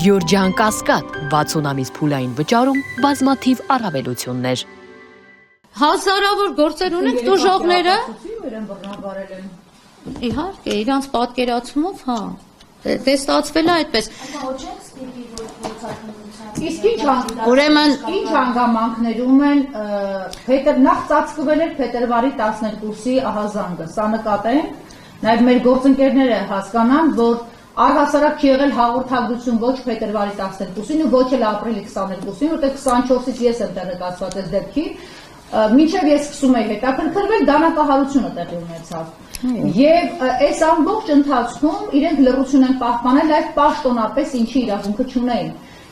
Գյորջյան Կասկադ 60 ամիս փուլային վճարում բազմաթիվ առավելություններ։ Հազարավոր գործեր ունենք դուժողները։ Իհարկե, իրանց պատկերացումով, հա։ Դե ստացվել է այդպես։ Իսկ ուրեմն ինչ հանգամանքներում են նախ ծածկվել էր փետրվարի 12-ի ահազանգը, սա նկատենք, նաև մեր գործընկերները հասկանան, որ առհասարակ չի եղել հաղորդագրություն ոչ փետրվարի 12-ին ու ոչ էլ ապրիլի 22-ին, որտեղ 24-ից ես եմ տեղեկացված այս դեպքի, մինչև ես սկսում էի հետաքրքրվել, դանակահարությունը տեղի ունեցավ։ Եվ այս ամբողջ ընթացքում իրենք լռություն են պահպանել, այդ պաշտոնապես ինչի իրավունքը չունեին։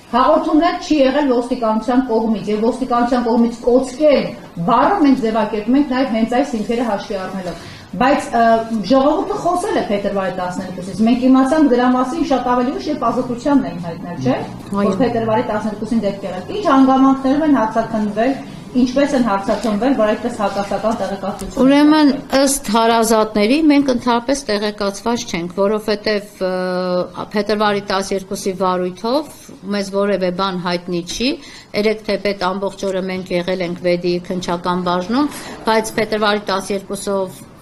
Հաղորդումներ չի եղել ոստիկանության կողմից եւ ոստիկանության կողմից կոծկել բառը մենք ձևակերպում ենք նաև հենց այս հիմքերը հաշվի առնելով։ Բայց ժողովուրդը խոսել է փետրվարի 12-ից։ Մենք իմացանք դրա մասին շատ ավելի ուշ, երբ ազատությանն էին հայտնել, չէ՞։ Որ փետրվարի 12-ին դեպքեր են։ Ինչ հանգամանքներով են հարձակվել, ինչպես են հարձակվել, որ այդպես հակասական տեղեկատվություն։ Ուրեմն ըստ հարազատների մենք ընդհանրապես տեղեկացված չենք, որովհետև փետրվարի 12-ի վարույթով մեզ որևէ բան հայտնի չի։ Երեք թեպետ ամբողջ օրը մենք եղել ենք Վեդիի քննչական բաժնում, բայց փետրվարի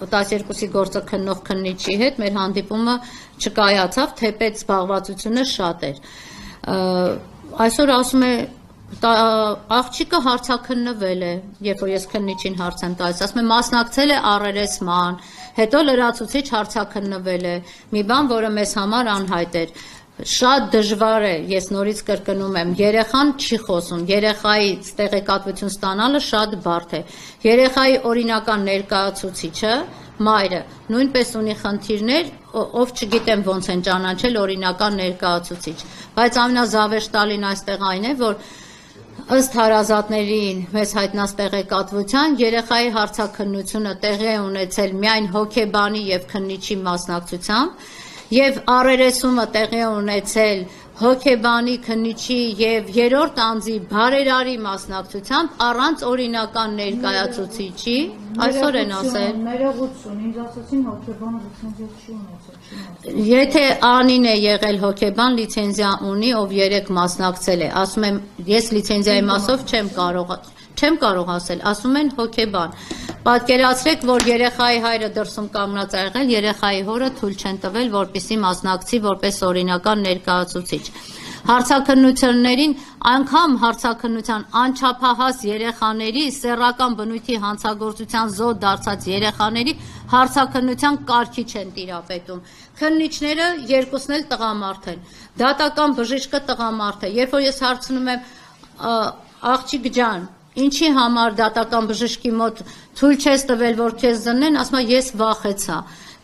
12-ի գործը քննող քննիչի հետ մեր հանդիպումը չկայացավ, թեպետ զբաղվածությունը շատ էր։ Այսօր ասում է աղջիկը հարցաքննվել է, երբ որ ես քննիչին հարց եմ տալիս, ասում է մասնակցել է առերեսման, հետո լրացուցիչ հարցաքննվել է, մի բան, որը մեզ համար անհայտ էր։ Շատ դժվար է, ես նորից կրկնում եմ, երեխան չի խոսում, երեխայից տեղեկատվություն ստանալը շատ բարդ է։ Երեխայի օրինական ներկայացուցիչը, մայրը, նույնպես ունի խնդիրներ, ով չգիտեմ ոնց են ճանաչել օրինական ներկայացուցիչ։ Բայց ամենազավեշտալին այստեղ այն է, որ ըստ հարազատներին մեզ հայտնած տեղեկատվության երեխայի հարցաքննությունը տեղի է ունեցել միայն հոգեբանի եւ քննիչի մասնակցությամբ եւ առերեսումը տեղի է ունեցել հոգեբանի, քննիչի եւ երրորդ անձի բարերարի մասնակցությամբ առանց օրինական ներկայացուցիչի, այսօր են ասել։ Ներողություն, ինձ ասացին հոգեբանը լիցենզիա չի ունեցել։ Եթե անին է եղել հոգեբան, լիցենզիա ունի, ով 3 մասնակցել է, ասում եմ, ես լիցենզիայի մասով չեմ կարող ասել, ասում են հոգեբան։ Պատկերացրեք, որ երեխայի հայրը դրսում կանգնած է եղել, երեխայի հորը թույլ չեն տվել, որպեսզի մասնակցի որպես օրինական ներկայացուցիչ։ Հարցաքննություններին, անգամ հարցաքննության անչափահաս երեխաների, սեռական բնույթի հանցագործության զոհ դարձած երեխաների հարցաքննության կարգի չեն տիրապետում։ Քննիչները երկուսն էլ տղամարդ են։ Դատական բժիշկը տղամարդ է։ Երբ որ ես հարցնում եմ աղջիկ ջան, ինչի համար դատական բժշկի մոտ թույլ չես տվել, որ քեզ զննեն, ասում է ես վախեցա։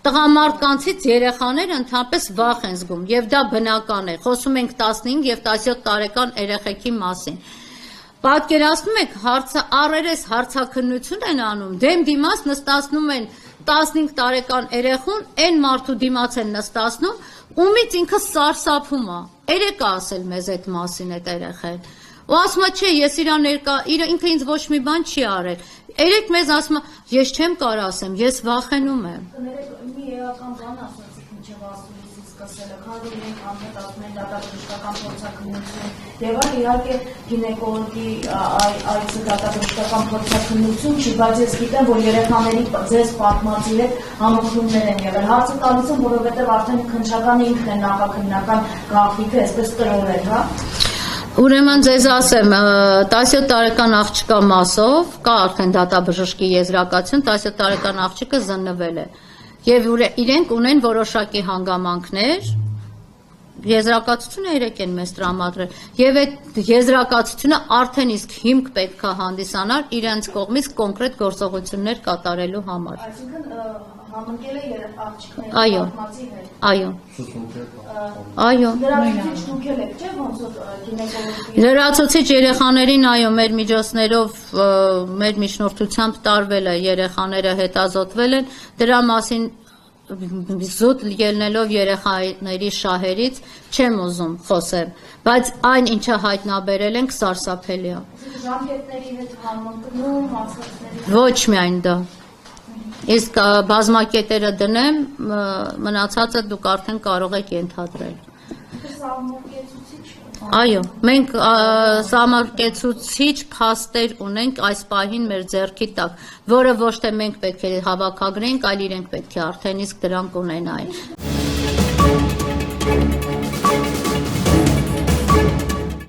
Տղամարդկանցից երեխաները ընդհանրապես վախ են զգում, եւ դա բնական է։ Խոսում ենք 15 եւ 17 տարեկան երեխեքի մասին։ Պատկերացնում եք, առերես հարցաքննություն են անում, դեմ դիմաց նստացնում են 15 տարեկան երեխուն, այն մարդու դիմաց են նստացնում, ումից ինքը սարսափում է։ Երեք ասել մեզ այդ մասին այդ երեխան։ Ու ասում է, չէ, ես ինքը ինձ ոչ մի բան չի արել։ Երեք մեզ ասում է, ես չեմ կարող ասեմ, ես վախենում եմ։ Մի էական բան ասացիք մինչև ասուլիսի սկսելը, քանի որ մենք անհետացնում ենք դատաբժշկական փորձաքննություն, եւ այլ իհարկե գինեկոլոգի այցը դատաբժշկական փորձաքննություն չի, բայց ես գիտեմ, որ երեխաների ձեզ պատմած իրեք համոզումներ են եղել։ Հարցը տալիս եմ, որովհետեւ արդեն քննչականը ինքն է նախաքննական գաղտնիքը, այսպես տրորել, հա։ Ուրեմն ձեզ ասեմ, 17 տարեկան աղջկա մասով կա արդեն դատաբժշկի եզրակացություն, 17 տարեկան աղջիկը զննվել է եւ իրենք ունեն որոշակի հանգամանքներ, եզրակացությունը 3 են մեզ տրամադրել եւ այդ եզրակացությունը արդեն իսկ հիմք պետք է հանդիսանար իրենց կողմից կոնկրետ գործողություններ կատարելու համար։ Այսինքն համընկել է աղջիկների պատմածի հետ։ Այո։ Այո։ Լրացուցիչ շնորհել եք, չէ՞ ոնց որ գինեկոլոգի։ Լրացուցիչ երեխաներին այո, մեր միջոցներով, մեր միջնորդությամբ տարվել է, երեխաները հետազոտվել են, դրա մասին զուտ ելնելով երեխաների շահերից չեմ ուզում խոսեմ, բայց այն ինչը հայտնաբերել ենք սարսափելի է։ Ժամկետների հետ համընկնում, մասնակցների։ Ոչ միայն դա։ Իսկ բազմակետերը դնեմ, մնացածը դուք արդեն կարող եք ենթադրել։ Սահմոկեցուցիչ Այո, մենք սահմարկեցուցիչ փաստեր ունենք այս պահին մեր ձեռքի տակ, որը ոչ թե մենք պետք է հավաքագրենք, այլ իրենք պետք է արդեն իսկ դրանք ունենային։